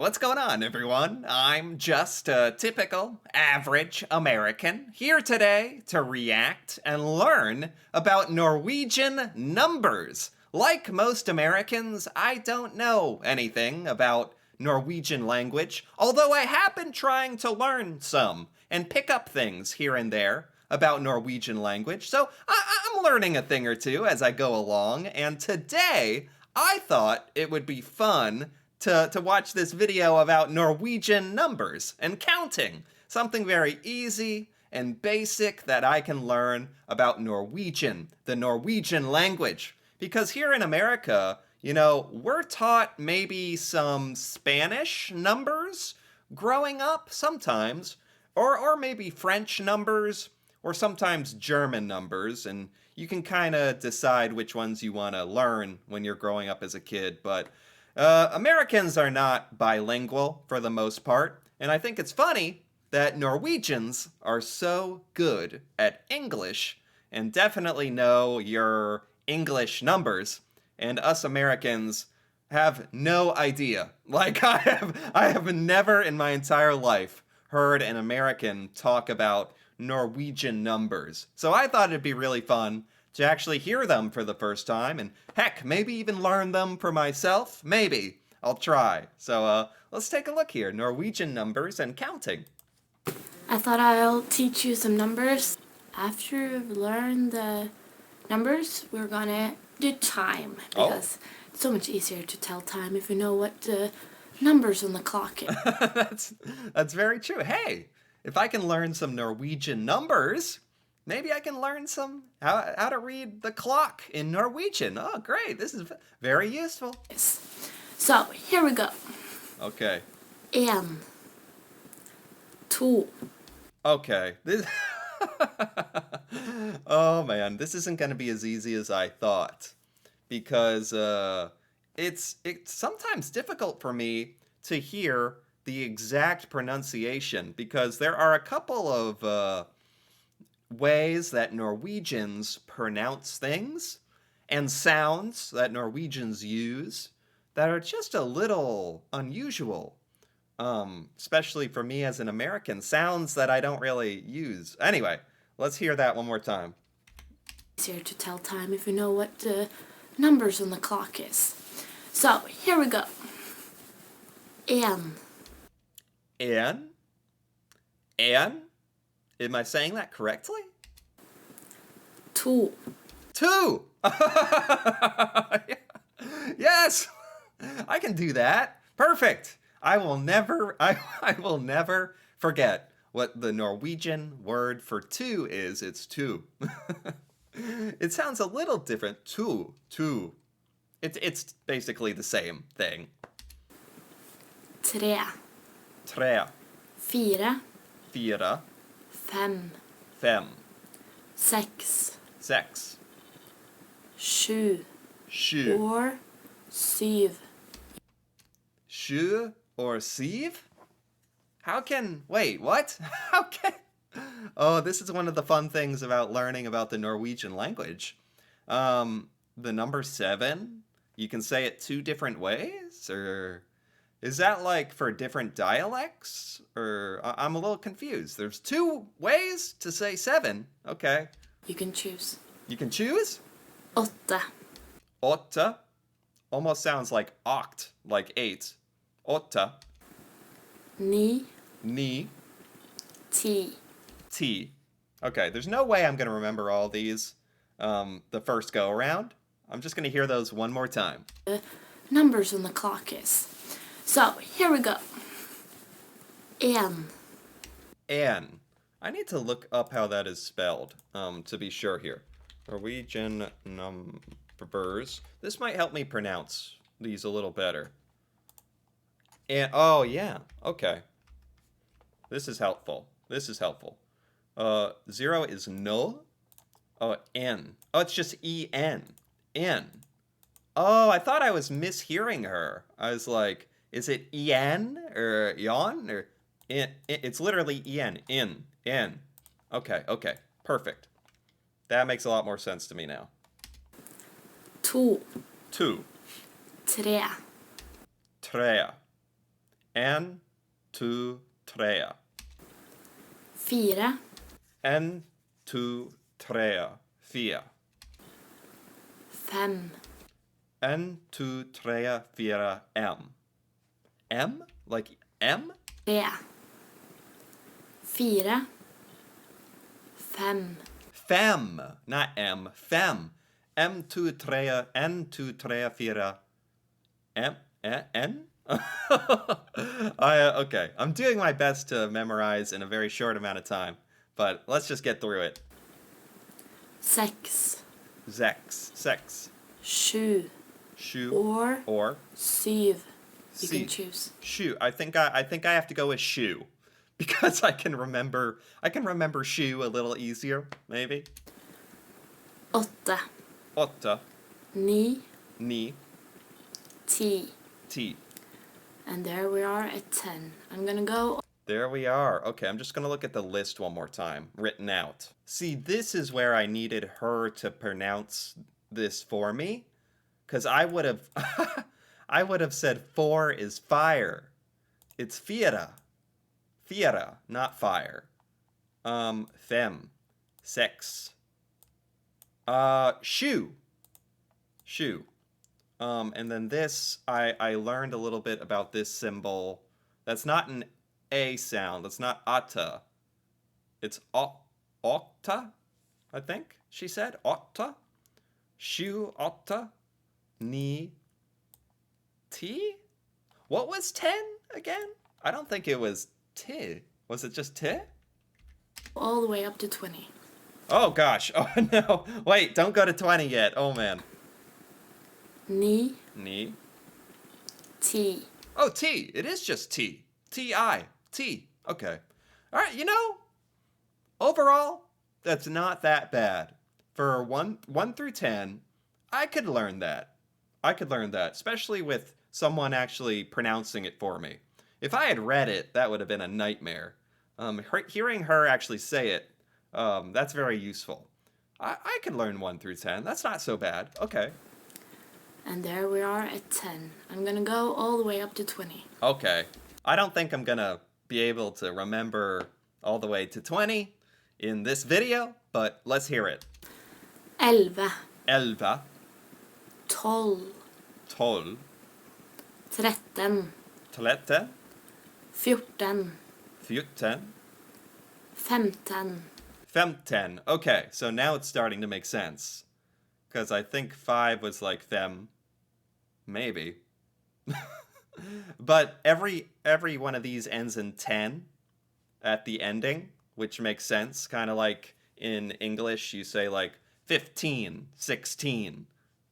What's going on, everyone? I'm just a typical, average American here today to react and learn about Norwegian numbers. Like most Americans, I don't know anything about Norwegian language, although I have been trying to learn some and pick up things here and there about Norwegian language. So I'm learning a thing or two as I go along, and today I thought it would be fun to watch this video about Norwegian numbers and counting. Something very easy and basic that I can learn about Norwegian, the Norwegian language. Because here in America, we're taught maybe some Spanish numbers growing up sometimes, or maybe French numbers, or sometimes German numbers, and you can kind of decide which ones you want to learn when you're growing up as a kid, but Americans are not bilingual for the most part, and I think it's funny that Norwegians are so good at English and definitely know your English numbers, and us Americans have no idea. Like I have never in my entire life heard an American talk about Norwegian numbers. So I thought it'd be really fun to actually hear them for the first time, and heck, maybe even learn them for myself. Maybe. I'll try. So let's take a look here. Norwegian numbers and counting. I thought I'll teach you some numbers. After you've learned the numbers, we're gonna do time, because it's so much easier to tell time if you know what the numbers on the clock is. That's very true. Hey, if I can learn some Norwegian numbers, maybe I can learn some how to read the clock in Norwegian. Oh, great. This is very useful. So, here we go. Okay. En. To. Okay. Oh man, this isn't going to be as easy as I thought, because it's sometimes difficult for me to hear the exact pronunciation, because there are a couple of ways that Norwegians pronounce things and sounds that Norwegians use that are just a little unusual. Especially for me as an American, sounds that I don't really use. Anyway, let's hear that one more time. Easier to tell time if you know what the numbers on the clock is. So, here we go. En. En? En? Am I saying that correctly? To. Two! Yes! I can do that. Perfect! I will never forget what the Norwegian word for two is. It's two. It sounds a little different. Two. It's basically the same thing. Tre. Tre. Fire. Fire. Fem. Fem. Sex. Sex. Sju. Sju. Or syv. Sju or sieve? Wait, what? How can... Oh, this is one of the fun things about learning about the Norwegian language. The number 7, you can say it 2 different ways? Or is that like for different dialects? Or I'm a little confused. There's 2 ways to say 7. Okay. You can choose. You can choose? Åtte. Åtte. Almost sounds like oct, like 8. Åtte. Ni. Ni. Ti. T. Okay, there's no way I'm going to remember all these the first go around. I'm just going to hear those one more time. The numbers on the clock is. So, here we go. En. An. I need to look up how that is spelled to be sure here. Norwegian numbers. This might help me pronounce these a little better. And oh yeah, okay. This is helpful. 0 is no. Oh, N. Oh, it's just E-N. N. Oh, I thought I was mishearing her. I was like, is it E-N or yon or it's literally E-N. In. N. Okay. Perfect. That makes a lot more sense to me now. To. Two. Tre. Tre. En, tu, trea. 4, En, tu, trea. Fia. 5, En, tu, trea, fira, em. M? Like M? 3, 4, 5, Fem, not M. Fem. M, tu, trea, en, tu, trea, fira. M, N? Okay, I'm doing my best to memorize in a very short amount of time, but let's just get through it. 6, Zex, sex, 7, shoe, or 7. You see, can choose. shoe. I think I have to go with shoe because I can remember shoe a little easier, maybe. 8, Åtta, 9, ni, 10. ti. And there we are at 10. I'm gonna go. There we are. Okay, I'm just going to look at the list one more time, written out. See, this is where I needed her to pronounce this for me, because I would have I would have said 4 is fire. It's fiera. Fiera, not fire. Fem. Sex. Shoe. Shoe. And then this, I learned a little bit about this symbol. That's not an A sound. That's not ata. It's octa, I think she said. Octa. Shoe, octa. Ni. T? What was 10 again? I don't think it was T. Was it just T? All the way up to 20. Oh gosh. Oh no. Wait, don't go to 20 yet. Oh man. Ni, Ni. T. Oh, T. It is just T. T-I. T. Okay. All right, overall, that's not that bad. For 1 through 10, I could learn that. Especially with someone actually pronouncing it for me. If I had read it, that would have been a nightmare. Hearing her actually say it, that's very useful. I could learn 1 through 10. That's not so bad. Okay. And there we are at 10. I'm gonna go all the way up to 20. Okay. I don't think I'm gonna be able to remember all the way to 20 in this video, but let's hear it. 11, Elva, 12, 12, 13, 13, 14, 14, 15. 15. Okay, so now it's starting to make sense. Because I think 5 was like them. Maybe. But every one of these ends in 10 at the ending, which makes sense. Kind of like in English, you say like 15, 16.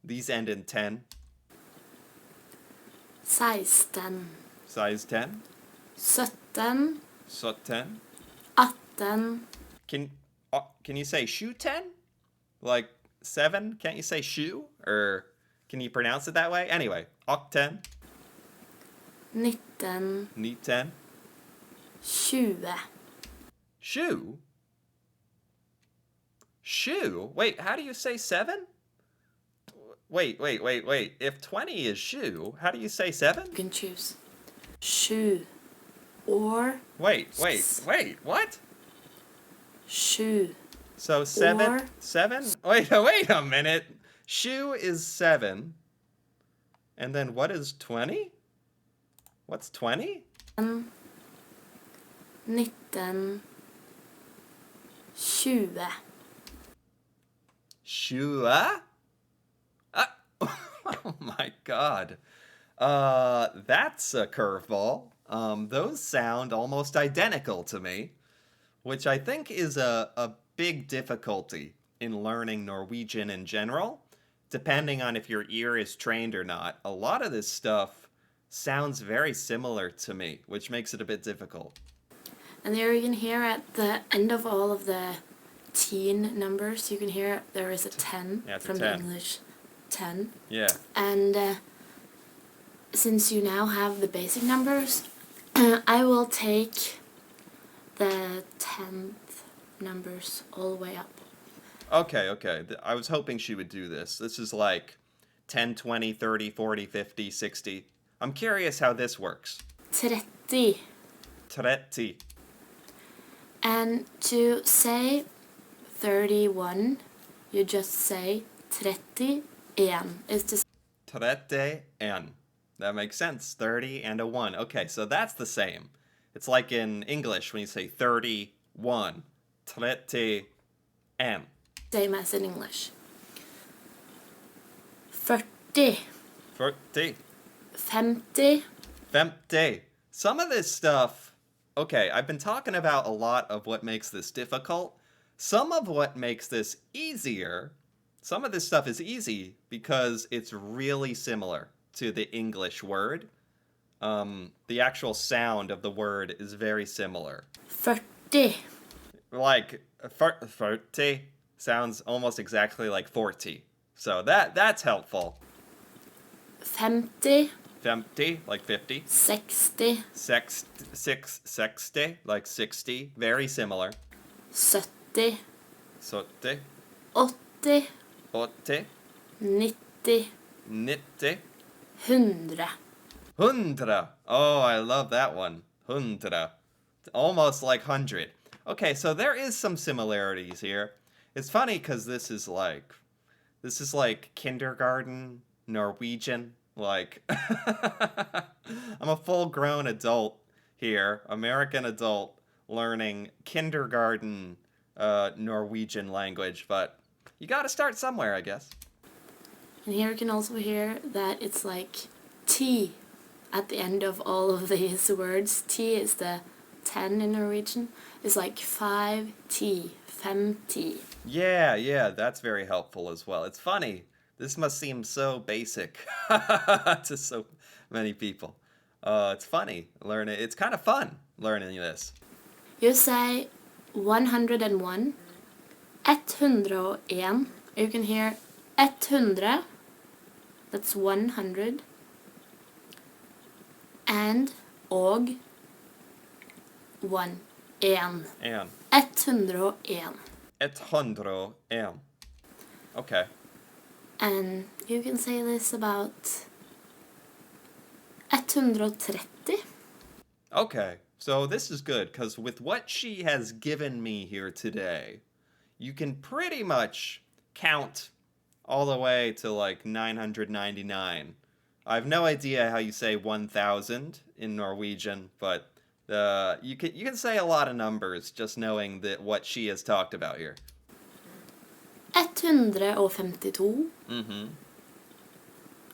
These end in 10. 16, Size 10. 17, 17. 18, Can you say shoe 10? Like 7? Can't you say shoe? Or can you pronounce it that way? Anyway, 18, 19, 19. 20. Shoe? Shoe? Wait, how do you say 7? Wait. If 20 is shoe, how do you say 7? You can choose 7 or Wait, what? 7. So 7, Or- 7? Wait a minute. Shoe is 7. And then what is 20? What's 20? 19, 20. Shua? Oh my god. That's a curveball. Those sound almost identical to me, which I think is a big difficulty in learning Norwegian in general, depending on if your ear is trained or not. A lot of this stuff sounds very similar to me, which makes it a bit difficult. And there you can hear at the end of all of the teen numbers, you can hear there is a 10 Yeah, it's a from 10. the English 10. Yeah. And since you now have the basic numbers, I will take the 10th numbers all the way up. Okay. I was hoping she would do this. This is like 10, 20, 30, 40, 50, 60. I'm curious how this works. 30. 30. And to say 31, you just say 31. It's the 31. That makes sense. 30 and a 1. Okay, so that's the same. It's like in English when you say 31. 31. same as in English. 40. 40. 50. 50. Some of this stuff, okay, I've been talking about a lot of what makes this difficult. Some of what makes this easier, some of this stuff is easy because it's really similar to the English word. The actual sound of the word is very similar. 40. Like 40 sounds almost exactly like 40. So that's helpful. 50. 50, like 50. 60. 60, like 60. Very similar. 70. 70, 80. 80, 90. 90, 100. 100. Oh, I love that one. 100. It's almost like 100. Okay, so there is some similarities here. It's funny because this is like kindergarten Norwegian. Like, I'm a full-grown adult here, American adult, learning kindergarten Norwegian language, but you gotta start somewhere, I guess. And here you can also hear that it's like T at the end of all of these words. T is the 10 in Norwegian. It's like 5T, 5T. Yeah, that's very helpful as well. It's funny. This must seem so basic to so many people. It's funny learning. It's kind of fun learning this. You say 101, 101. You can hear 100, that's 100, and og 1, 1. And 101. 101. Okay. And you can say this about 130. Okay. So this is good because with what she has given me here today, you can pretty much count all the way to like 999. I have no idea how you say 1000 in Norwegian, but you can say a lot of numbers just knowing that what she has talked about here. 152. Mm-hmm.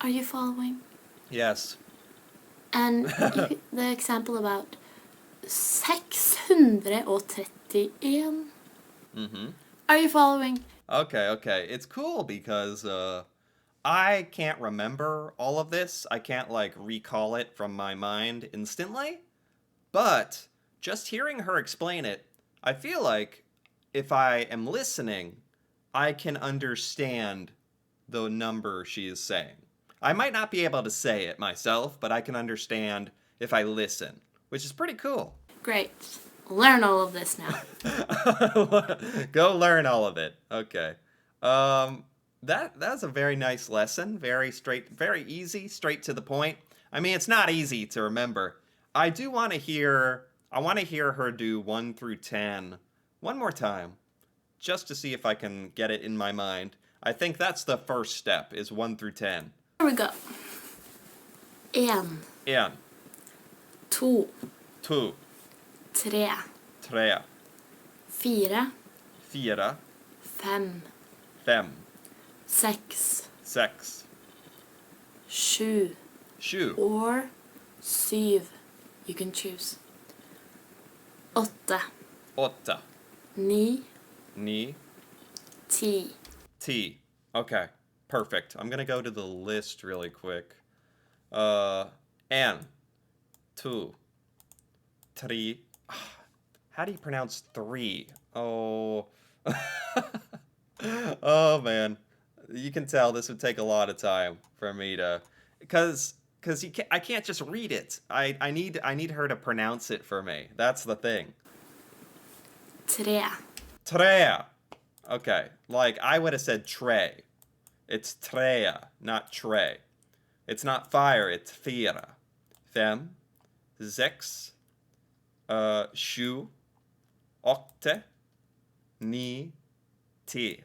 Are you following? Yes. And the example about 631. Mm-hmm. Are you following? Okay. It's cool because I can't remember all of this. I can't like recall it from my mind instantly. But just hearing her explain it, I feel like if I am listening, I can understand the number she is saying. I might not be able to say it myself, but I can understand if I listen, which is pretty cool. Great. Learn all of this now. Go learn all of it. Okay. That's a very nice lesson. Very straight, very easy, straight to the point. I mean, it's not easy to remember. I want to hear her do 1 through 10 one more time, just to see if I can get it in my mind. I think that's the first step, is 1 through 10. Here we go. 1, 1, 2, 2, 3, 3, 4, 4, 5, 5, 6, 6, 7, 7, or 7. You can choose. 8, 8, 9, 9, 10. 10. Okay, perfect. I'm gonna go to the list really quick. 1, 2, 3. How do you pronounce 3? Oh. Oh man. You can tell this would take a lot of time for me to, because I can't just read it. I need her to pronounce it for me. That's the thing. 3. Tre. Okay, like I would have said tray. It's trea, not tray. It's not fire, it's fira. 5, seks, sju, åtte, ni, ti.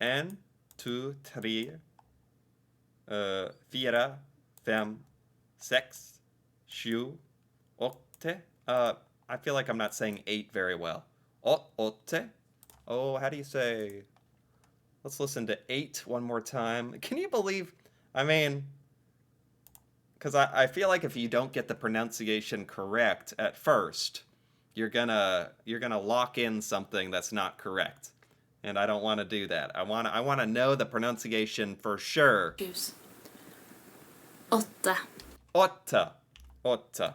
En, to, tre, fire, fem, seks, sju, åtte. I feel like I'm not saying 8 very well. Åtte. Oh, how do you say? Let's listen to 8 one more time. Can you believe? I mean, because I feel like if you don't get the pronunciation correct at first, you're gonna lock in something that's not correct, and I don't want to do that. I want to know the pronunciation for sure. Choose. Åtta. Åtta, åtta,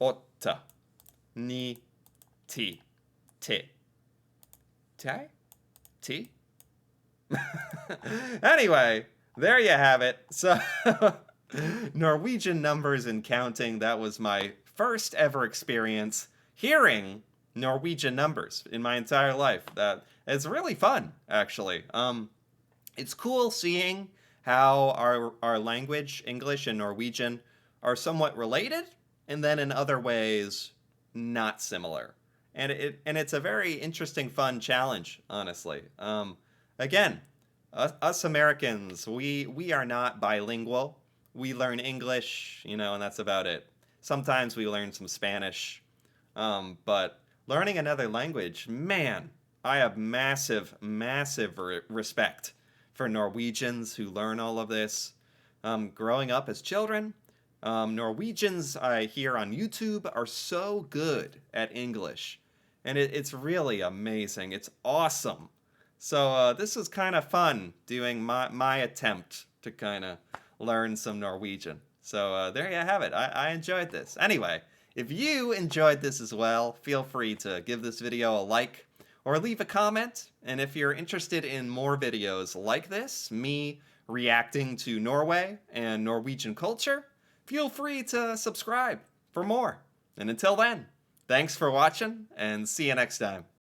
åtta, ni, ti, te, te, ti. Anyway, there you have it. So, Norwegian numbers and counting, that was my first ever experience hearing Norwegian numbers in my entire life. It's really fun, actually. It's cool seeing how our language, English and Norwegian, are somewhat related, and then in other ways, not similar. And it's a very interesting, fun challenge, honestly. Again, us Americans, we are not bilingual. We learn English, and that's about it. Sometimes we learn some Spanish, but learning another language, man, I have massive, massive respect for Norwegians who learn all of this. Growing up as children, Norwegians I hear on YouTube are so good at English, and it's really amazing. It's awesome. So this was kind of fun doing my attempt to kind of learn some Norwegian. So there you have it. I enjoyed this. Anyway, if you enjoyed this as well, feel free to give this video a like or leave a comment. And if you're interested in more videos like this, me reacting to Norway and Norwegian culture, feel free to subscribe for more. And until then, thanks for watching and see you next time.